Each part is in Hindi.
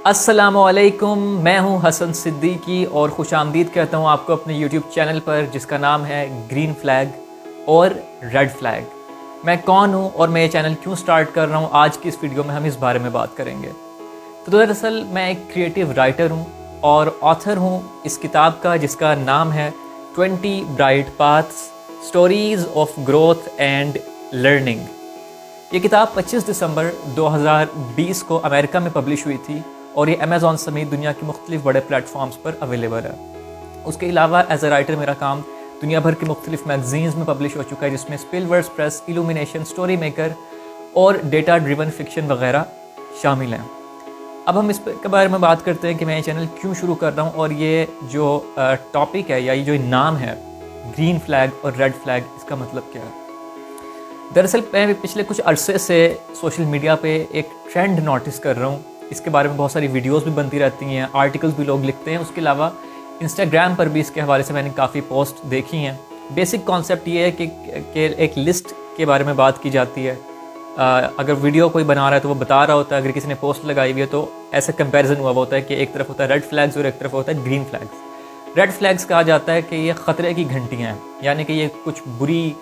अस्सलामुअलैकुम, मैं हूं हसन सिद्दीकी और खुशामदीद कहता हूं आपको अपने यूट्यूब चैनल पर जिसका नाम है ग्रीन फ्लैग और रेड फ्लैग। मैं कौन हूं और मैं ये चैनल क्यों स्टार्ट कर रहा हूं, आज की इस वीडियो में हम इस बारे में बात करेंगे। तो दरअसल मैं एक क्रिएटिव राइटर हूं और ऑथर हूं इस किताब का जिसका नाम है 20 bright paths, stories of growth and learning. ये किताब 25 दिसंबर 2020 को अमेरिका में पब्लिश हुई थी और ये अमेज़ॉन समेत दुनिया के मुख्तलिफ बड़े प्लेटफॉर्म्स पर अवेलेबल है। उसके अलावा एज ए राइटर मेरा काम दुनिया भर के मुख्तलिफ मैगजीन्स में पब्लिश हो चुका है, जिसमें स्पिलवर्स प्रेस, इल्यूमिनेशन, स्टोरी मेकर और डेटा ड्रिवन फिक्शन वगैरह शामिल हैं। अब हम इस के बारे में बात करते हैं कि मैं ये चैनल क्यों शुरू कर रहा हूँ और ये जो टॉपिक है या ये जो नाम है ग्रीन फ्लैग और रेड फ्लैग, इसका मतलब क्या है। दरअसल मैं पिछले कुछ अरसे से सोशल मीडिया पे एक ट्रेंड नोटिस कर रहा हूँ। इसके बारे में बहुत सारी वीडियोस भी बनती रहती हैं, आर्टिकल्स भी लोग लिखते हैं। उसके अलावा इंस्टाग्राम पर भी इसके हवाले से मैंने काफ़ी पोस्ट देखी हैं। बेसिक कॉन्सेप्ट ये है कि एक लिस्ट के बारे में बात की जाती है। अगर वीडियो कोई बना रहा है तो वो बता रहा होता है, अगर किसी ने पोस्ट लगाई हुई है तो ऐसा कंपैरिजन हुआ होता है कि एक तरफ होता है रेड फ्लैग्स और एक तरफ होता है ग्रीन फ्लैग्स। रेड फ्लैग्स कहा जाता है कि ये ख़तरे की घंटियाँ हैं, यानी कि ये कुछ बुरी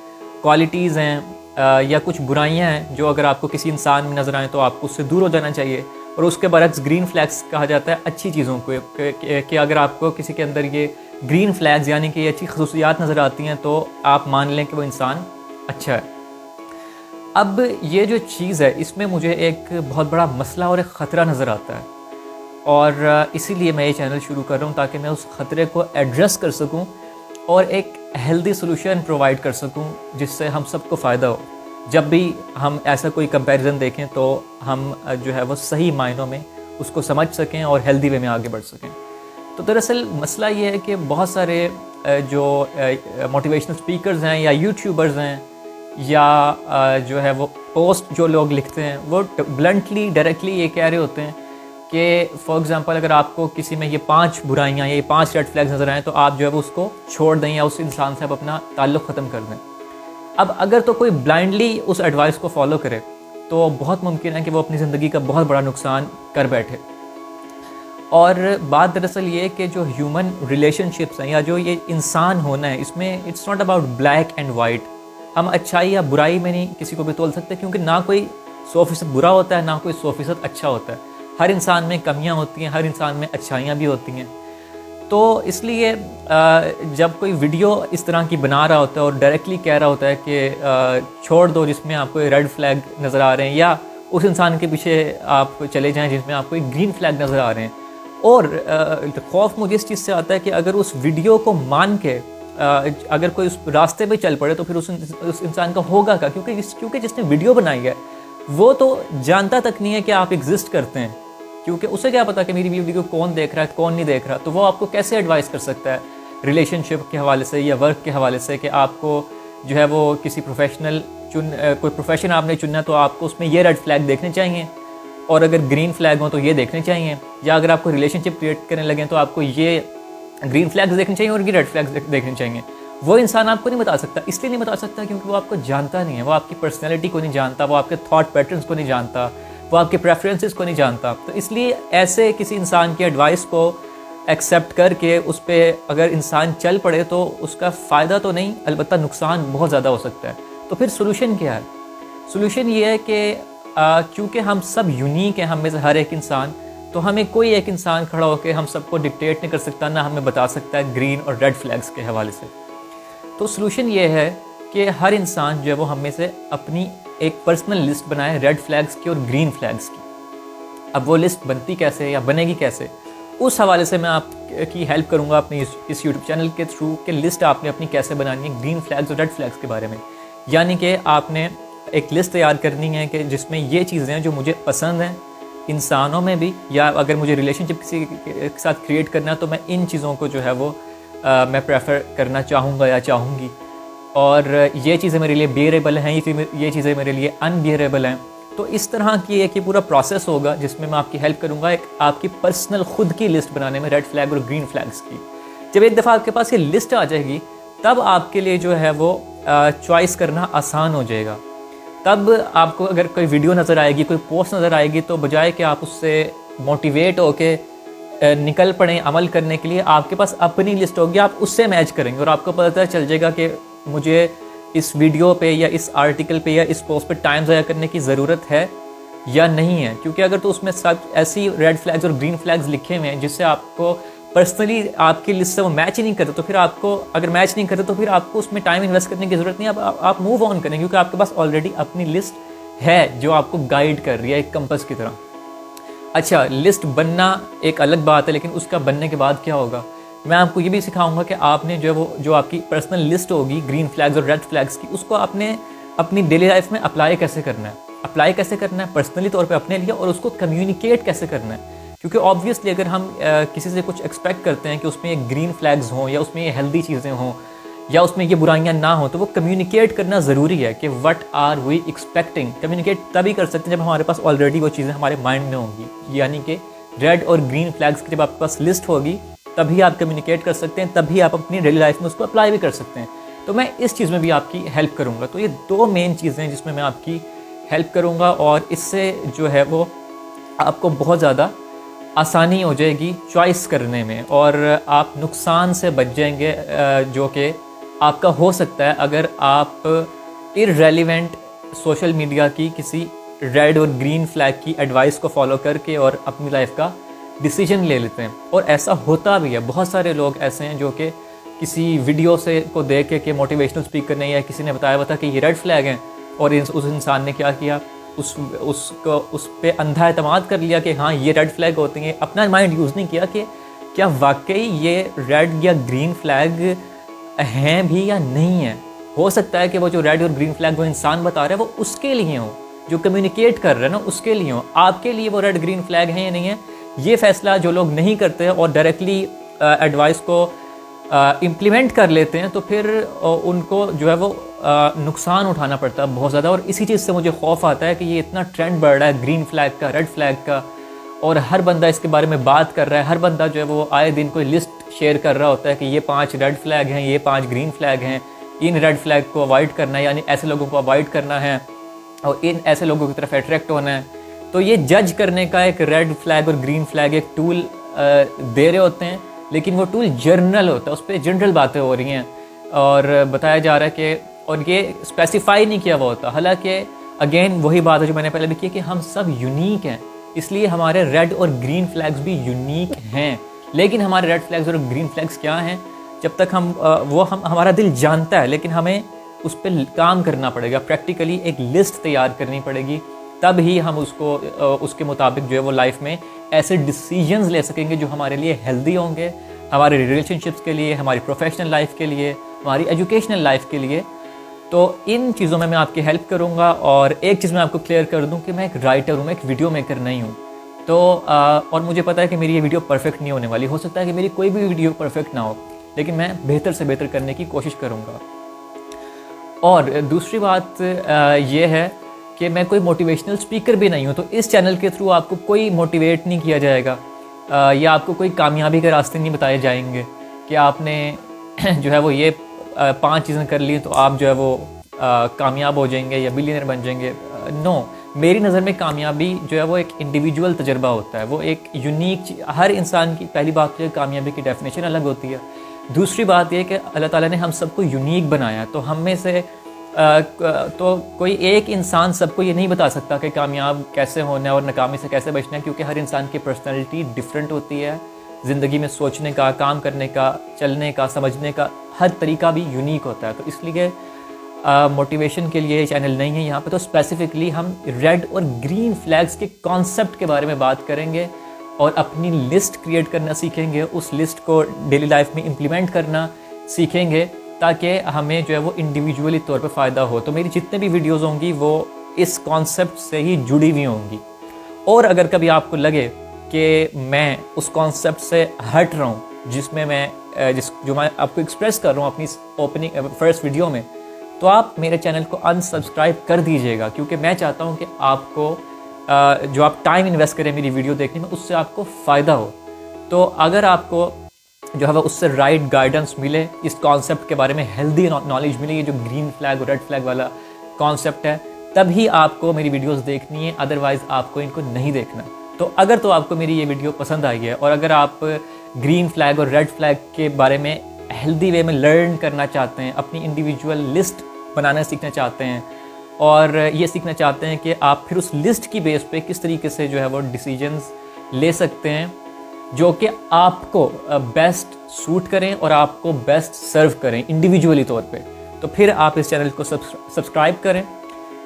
क्वालिटीज़ हैं या कुछ बुराइयां हैं जो अगर आपको किसी इंसान में नज़र आए तो आपको उससे दूर हो जाना चाहिए। और उसके बरक्स ग्रीन फ्लैग्स कहा जाता है अच्छी चीज़ों को कि अगर आपको किसी के अंदर ये ग्रीन फ्लैग्स यानी कि ये अच्छी खसूसियात नज़र आती हैं तो आप मान लें कि वो इंसान अच्छा है। अब ये जो चीज़ है इसमें मुझे एक बहुत बड़ा मसला और एक ख़तरा नज़र आता है और इसीलिए मैं ये चैनल शुरू कर रहा हूँ ताकि मैं उस ख़तरे को एड्रेस कर सकूँ और एक हेल्दी सोल्यूशन प्रोवाइड कर सकूं जिससे हम सबको फ़ायदा हो। जब भी हम ऐसा कोई कंपैरिजन देखें तो हम जो है वो सही मायनों में उसको समझ सकें और हेल्दी वे में आगे बढ़ सकें। तो दरअसल मसला ये है कि बहुत सारे जो मोटिवेशनल स्पीकर्स हैं या यूट्यूबर्स हैं या जो है वो पोस्ट जो लोग लिखते हैं वो ब्लंटली डायरेक्टली ये कह रहे होते हैं कि फॉर एग्ज़ाम्पल अगर आपको किसी में ये 5 बुराइयाँ या ये 5 रेड फ्लैग्स नज़र आएँ तो आप जो है वो उसको छोड़ दें या उस इंसान से आप अपना ताल्लुक़ ख़त्म कर दें। अब अगर तो कोई ब्लाइंडली उस एडवाइस को फॉलो करे तो बहुत मुमकिन है कि वो अपनी ज़िंदगी का बहुत बड़ा नुकसान कर बैठे। और बात दरअसल ये कि जो ह्यूमन रिलेशनशिप्स हैं या जो ये इंसान होना है इसमें it's not about black and white. हम अच्छाई या बुराई में नहीं किसी को भी तोल सकते, क्योंकि ना कोई 100% बुरा होता है ना कोई 100% अच्छा होता है। हर इंसान में कमियां होती हैं, हर इंसान में अच्छाइयाँ भी होती हैं। तो इसलिए जब कोई वीडियो इस तरह की बना रहा होता है और डायरेक्टली कह रहा होता है कि छोड़ दो जिसमें आपको रेड फ्लैग नज़र आ रहे हैं, या उस इंसान के पीछे आप चले जाएं जिसमें आपको एक ग्रीन फ्लैग नज़र आ रहे हैं। और खौफ मुझे इस चीज़ से आता है कि अगर उस वीडियो को मान के अगर कोई उस रास्ते पे चल पड़े तो फिर उस इंसान का होगा क्या, क्योंकि जिसने वीडियो बनाई है वो तो जानता तक नहीं है कि आप एग्जिस्ट करते हैं, क्योंकि उसे क्या पता कि मेरी वीडियो को कौन देख रहा है कौन नहीं देख रहा। तो वो आपको कैसे एडवाइस कर सकता है रिलेशनशिप के हवाले से या वर्क के हवाले से कि आपको जो है वो किसी प्रोफेशनल कोई प्रोफेशन आपने चुनना तो आपको उसमें ये रेड फ्लैग देखने चाहिए, और अगर ग्रीन फ्लैग हो तो ये देखने चाहिए, या अगर आपको रिलेशनशिप क्रिएट करने लगे तो आपको ये ग्रीन फ्लैग्स देखने चाहिए और ये रेड फ्लैग्स देखने चाहिए। वो इंसान आपको नहीं बता सकता। इसलिए नहीं बता सकता क्योंकि वो आपको जानता नहीं है, वो आपकी पर्सनैलिटी को नहीं जानता, वो आपके थॉट पैटर्न्स को नहीं जानता, वो आपके प्रेफरेंसेस को नहीं जानता। तो इसलिए ऐसे किसी इंसान की एडवाइस को एक्सेप्ट करके उस पर अगर इंसान चल पड़े तो उसका फ़ायदा तो नहीं, अलबत्ता नुकसान बहुत ज़्यादा हो सकता है। तो फिर सोल्यूशन क्या है? सोल्यूशन ये है कि क्योंकि हम सब यूनिक हैं, हम में से हर एक इंसान, तो हमें कोई एक इंसान खड़ा होकर हम सबको डिक्टेट नहीं कर सकता, ना हमें बता सकता है ग्रीन और रेड फ्लैग्स के हवाले से। तो सोल्यूशन ये है कि हर इंसान जो है वो हम में से अपनी एक पर्सनल लिस्ट बनाए रेड फ्लैग्स की और ग्रीन फ्लैग्स की। अब वो लिस्ट बनती कैसे या बनेगी कैसे, उस हवाले से मैं आपकी हेल्प करूंगा अपने इस यूट्यूब चैनल के थ्रू कि लिस्ट आपने अपनी कैसे बनानी है ग्रीन फ्लैग्स और रेड फ्लैग्स के बारे में। यानी कि आपने एक लिस्ट तैयार करनी है कि जिसमें ये चीज़ें हैं जो मुझे पसंद हैं इंसानों में भी, या अगर मुझे रिलेशनशिप किसी के साथ क्रिएट करना है तो मैं इन चीज़ों को जो है वो मैं प्रेफर करना चाहूँगा या चाहूँगी, और ये चीज़ें मेरे लिए बेयरेबल हैं, ये चीज़ें मेरे लिए अनबियरेबल हैं। तो इस तरह की एक पूरा प्रोसेस होगा जिसमें मैं आपकी हेल्प करूँगा एक आपकी पर्सनल खुद की लिस्ट बनाने में रेड फ्लैग और ग्रीन फ्लैग्स की। जब एक दफ़ा आपके पास ये लिस्ट आ जाएगी तब आपके लिए जो है वो चॉइस करना आसान हो जाएगा। तब आपको अगर कोई वीडियो नज़र आएगी, कोई पोस्ट नज़र आएगी, तो बजाय कि आप उससे मोटिवेट होके निकल पड़े अमल करने के लिए, आपके पास अपनी लिस्ट होगी, आप उससे मैच करेंगे और आपको पता चल जाएगा कि मुझे इस वीडियो पे या इस आर्टिकल पे या इस पोस्ट पे टाइम ज़ाया करने की ज़रूरत है या नहीं है। क्योंकि अगर तो उसमें सब ऐसी रेड फ्लैग्स और ग्रीन फ्लैग्स लिखे हुए हैं जिससे आपको पर्सनली आपकी लिस्ट से वो मैच ही नहीं करते, तो फिर आपको अगर मैच नहीं करते तो फिर आपको उसमें टाइम इन्वेस्ट करने की ज़रूरत नहीं है। आप मूव ऑन करें, क्योंकि आपके पास ऑलरेडी अपनी लिस्ट है जो आपको गाइड कर रही है एक कंपास की तरह। अच्छा, लिस्ट बनना एक अलग बात है, लेकिन उसका बनने के बाद क्या होगा, मैं आपको ये भी सिखाऊंगा कि आपने जो आपकी पर्सनल लिस्ट होगी ग्रीन फ्लैग्स और रेड फ्लैग्स की, उसको आपने अपनी डेली लाइफ में अप्लाई कैसे करना है पर्सनली तौर पे अपने लिए, और उसको कम्युनिकेट कैसे करना है। क्योंकि ऑब्वियसली अगर हम किसी से कुछ एक्सपेक्ट करते हैं कि उसमें ये ग्रीन फ्लैग्स हों या उसमें ये हेल्दी चीज़ें हों या उसमें ये बुराइयां ना हो, तो वो कम्युनिकेट करना ज़रूरी है कि what are we expecting. Communicate तभी कर सकते हैं जब हमारे पास ऑलरेडी वो चीज़ें हमारे माइंड में होंगी, यानी कि रेड और ग्रीन फ्लैग्स की जब आपके पास लिस्ट होगी तभी आप कम्युनिकेट कर सकते हैं, तभी आप अपनी डेली लाइफ में उसको अप्लाई भी कर सकते हैं। तो मैं इस चीज़ में भी आपकी हेल्प करूँगा। तो ये 2 मेन चीज़ें हैं जिसमें मैं आपकी हेल्प करूँगा, और इससे जो है वो आपको बहुत ज़्यादा आसानी हो जाएगी चॉइस करने में, और आप नुकसान से बच जाएंगे जो कि आपका हो सकता है अगर आप इररेलेवेंट सोशल मीडिया की किसी रेड और ग्रीन फ्लैग की एडवाइस को फॉलो करके और अपनी लाइफ का डिसीजन ले लेते हैं। और ऐसा होता भी है, बहुत सारे लोग ऐसे हैं जो कि किसी वीडियो से को देख के कि मोटिवेशनल स्पीकर ने या किसी ने बताया था कि ये रेड फ्लैग हैं, और उस इंसान ने क्या किया, उस पे अंधा एतमाद कर लिया कि हाँ ये रेड फ्लैग होती हैं। अपना माइंड यूज़ नहीं किया कि क्या वाकई ये रेड या ग्रीन फ्लैग हैं भी या नहीं है। हो सकता है कि वो जो रेड और ग्रीन फ्लैग वो इंसान बता रहा है वो उसके लिए हो, जो कम्युनिकेट कर रहे हैं ना उसके लिए हो। आपके लिए वो रेड ग्रीन फ्लैग हैं या नहीं है, ये फैसला जो लोग नहीं करते हैं और डायरेक्टली एडवाइस को इम्प्लीमेंट कर लेते हैं, तो फिर उनको जो है वो नुकसान उठाना पड़ता है बहुत ज़्यादा। और इसी चीज़ से मुझे खौफ आता है कि ये इतना ट्रेंड बढ़ रहा है ग्रीन फ्लैग का, रेड फ्लैग का, और हर बंदा इसके बारे में बात कर रहा है। हर बंदा जो है वो आए दिन कोई लिस्ट शेयर कर रहा होता है कि ये 5 रेड फ्लैग हैं, ये 5 ग्रीन फ्लैग हैं, इन रेड फ्लैग को अवॉइड करना है, यानी ऐसे लोगों को अवॉइड करना है और इन ऐसे लोगों की तरफ अट्रैक्ट होना है। तो ये जज करने का एक रेड फ्लैग और ग्रीन फ्लैग एक टूल दे रहे होते हैं, लेकिन वो टूल जर्नल होता है, उस पर जनरल बातें हो रही हैं और बताया जा रहा है कि, और ये स्पेसिफाई नहीं किया हुआ होता। हालांकि अगेन वही बात है जो मैंने पहले भी की कि हम सब यूनिक हैं, इसलिए हमारे रेड और ग्रीन फ्लैग्स भी यूनिक हैं। लेकिन हमारे रेड फ्लैग्स और ग्रीन फ्लैग्स क्या हैं, जब तक हम हमारा दिल जानता है, लेकिन हमें उस पर काम करना पड़ेगा, प्रैक्टिकली एक लिस्ट तैयार करनी पड़ेगी, तब ही हम उसके मुताबिक जो है वो लाइफ में ऐसे डिसीजंस ले सकेंगे जो हमारे लिए हेल्दी होंगे, हमारे रिलेशनशिप्स के लिए, हमारी प्रोफेशनल लाइफ के लिए, हमारी एजुकेशनल लाइफ के लिए। तो इन चीज़ों में मैं आपकी हेल्प करूँगा। और एक चीज़ मैं आपको क्लियर कर दूँ कि मैं एक राइटर हूँ, मैं एक वीडियो मेकर नहीं हूँ। तो और मुझे पता है कि मेरी ये वीडियो परफेक्ट नहीं होने वाली, हो सकता है कि मेरी कोई भी वीडियो परफेक्ट ना हो, लेकिन मैं बेहतर से बेहतर करने की कोशिश करूँगा। और दूसरी बात ये है कि मैं कोई मोटिवेशनल स्पीकर भी नहीं हूँ, तो इस चैनल के थ्रू आपको कोई मोटिवेट नहीं किया जाएगा या आपको कोई कामयाबी के रास्ते नहीं बताए जाएंगे कि आपने जो है वो ये 5 चीज़ें कर ली तो आप जो है वो कामयाब हो जाएंगे या बिलियनर बन जाएंगे। नो, मेरी नज़र में कामयाबी जो है वो एक इंडिविजुअल तजर्बा होता है, वो एक यूनिक हर इंसान की। पहली बात तो कामयाबी की डेफिनेशन अलग होती है। दूसरी बात यह कि अल्लाह ताला ने हम सबको यूनिक बनाया, तो हम में से तो कोई एक इंसान सबको ये नहीं बता सकता कि कामयाब कैसे होना है और नाकामी से कैसे बचना है, क्योंकि हर इंसान की पर्सनैलिटी डिफरेंट होती है। ज़िंदगी में सोचने का, काम करने का, चलने का, समझने का हर तरीका भी यूनिक होता है। तो इसलिए मोटिवेशन के लिए चैनल नहीं है यहाँ पे। तो स्पेसिफिकली हम रेड और ग्रीन फ्लैग्स के कॉन्सेप्ट के बारे में बात करेंगे और अपनी लिस्ट क्रिएट करना सीखेंगे, उस लिस्ट को डेली लाइफ में इम्प्लीमेंट करना सीखेंगे, ताकि हमें जो है वो इंडिविजुअली तौर पे फ़ायदा हो। तो मेरी जितने भी वीडियोस होंगी वो इस कॉन्सेप्ट से ही जुड़ी हुई होंगी। और अगर कभी आपको लगे कि मैं उस कॉन्सेप्ट से हट रहा हूँ जिसमें मैं जो मैं आपको एक्सप्रेस कर रहा हूँ अपनी ओपनिंग फर्स्ट वीडियो में, तो आप मेरे चैनल को अनसब्सक्राइब कर दीजिएगा, क्योंकि मैं चाहता हूँ कि आपको जो आप टाइम इन्वेस्ट करें मेरी वीडियो देखने में, उससे आपको फ़ायदा हो। तो अगर आपको जो है वो उससे राइट गाइडेंस मिले, इस कॉन्सेप्ट के बारे में हेल्दी नॉलेज मिले, ये जो ग्रीन फ्लैग और रेड फ्लैग वाला कॉन्सेप्ट है, तभी आपको मेरी वीडियोस देखनी है, अदरवाइज़ आपको इनको नहीं देखना। तो अगर तो आपको मेरी ये वीडियो पसंद आई है और अगर आप ग्रीन फ्लैग और रेड फ्लैग के बारे में हेल्दी वे में लर्न करना चाहते हैं, अपनी इंडिविजुअल लिस्ट बनाना सीखना चाहते हैं और ये सीखना चाहते हैं कि आप फिर उस लिस्ट की बेस पे किस तरीके से जो है वो डिसीजंस ले सकते हैं जो कि आपको बेस्ट सूट करें और आपको बेस्ट सर्व करें इंडिविजुअली तौर पे, तो फिर आप इस चैनल को सब्सक्राइब करें,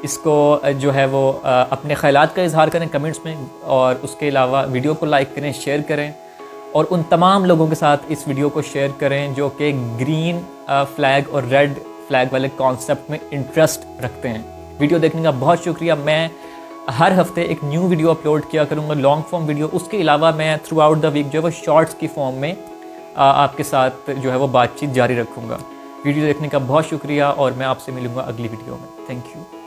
इसको जो है वो अपने ख़यालात का इजहार करें कमेंट्स में, और उसके अलावा वीडियो को लाइक करें, शेयर करें और उन तमाम लोगों के साथ इस वीडियो को शेयर करें जो कि ग्रीन फ्लैग और रेड फ्लैग वाले कॉन्सेप्ट में इंटरेस्ट रखते हैं। वीडियो देखने का बहुत शुक्रिया। मैं हर हफ्ते एक न्यू वीडियो अपलोड किया करूँगा, लॉन्ग फॉर्म वीडियो। उसके अलावा मैं थ्रू आउट द वीक जो है वो शॉर्ट्स की फॉर्म में आपके साथ जो है वो बातचीत जारी रखूँगा। वीडियो देखने का बहुत शुक्रिया और मैं आपसे मिलूँगा अगली वीडियो में। Thank you.